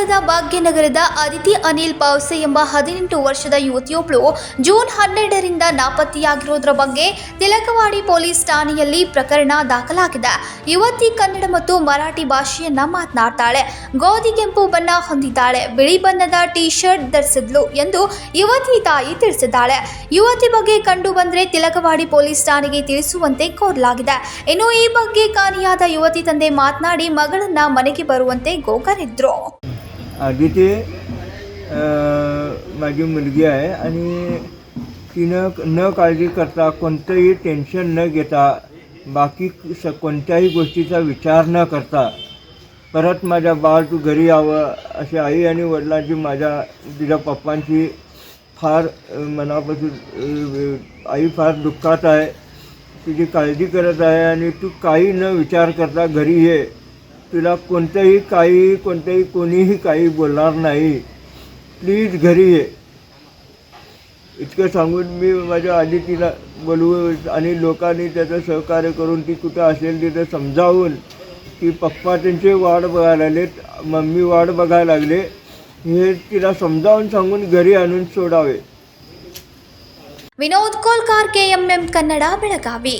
ನಗರದ ಭಾಗ್ಯನಗರದ ಅದಿತಿ ಅನಿಲ್ ಪಾವ್ಸೆ ಎಂಬ 18 ವರ್ಷದ ಯುವತಿಯೊಬ್ಬಳು ಜೂನ್ 12ರಿಂದ ನಾಪತ್ತೆಯಾಗಿರುವುದರ ಬಗ್ಗೆ ತಿಲಕವಾಡಿ ಪೊಲೀಸ್ ಠಾಣೆಯಲ್ಲಿ ಪ್ರಕರಣ ದಾಖಲಾಗಿದೆ. ಯುವತಿ ಕನ್ನಡ ಮತ್ತು ಮರಾಠಿ ಭಾಷೆಯನ್ನ ಮಾತನಾಡ್ತಾಳೆ. ಗೋಧಿ ಕೆಂಪು ಬಣ್ಣ ಹೊಂದಿದ್ದಾಳೆ. ಬಿಳಿ ಬಣ್ಣದ ಟೀ ಶರ್ಟ್ ಧರಿಸಿದ್ಲು ಎಂದು ಯುವತಿ ತಾಯಿ ತಿಳಿಸಿದ್ದಾಳೆ. ಯುವತಿ ಬಗ್ಗೆ ಕಂಡು ಬಂದರೆ ತಿಲಕವಾಡಿ ಪೊಲೀಸ್ ಠಾಣೆಗೆ ತಿಳಿಸುವಂತೆ ಕೋರಲಾಗಿದೆ. ಇನ್ನು ಈ ಬಗ್ಗೆ ಕಾಣೆಯಾದ ಯುವತಿ ತಂದೆ ಮಾತನಾಡಿ ಮಗಳನ್ನ ಮನೆಗೆ ಬರುವಂತೆ ಗೋಕರಿದ್ರು. आदिती माझी मुलगी आहे आणि तिनं न काळजी करता कोणतंही टेन्शन न घेता बाकी कोणत्याही गोष्टीचा विचार न करता परत माझ्या बाळ तू घरी यावं अशी आई आणि वडिलांची तिच्या पप्पांची फार मनापासून आई फार दुःखात आहे. तिची काळजी करत आहे आणि तू काही न विचार करता घरी ये. तुला कोणीही काही बोलणार नाही. प्लीज घरी ये. इतकं सांगून मी माझ्या आदितीला बोलवून आणि लोकांनी त्याचं सहकार्य करून ती कुठं असेल तिथं समजावून की पप्पा त्यांचे वाट बघायला लागलेत, मम्मी वाट बघायला लागले, हे तिला समजावून सांगून घरी आणून सोडावे. विनोद कोलकार KMM कन्नಡ बेळगावी.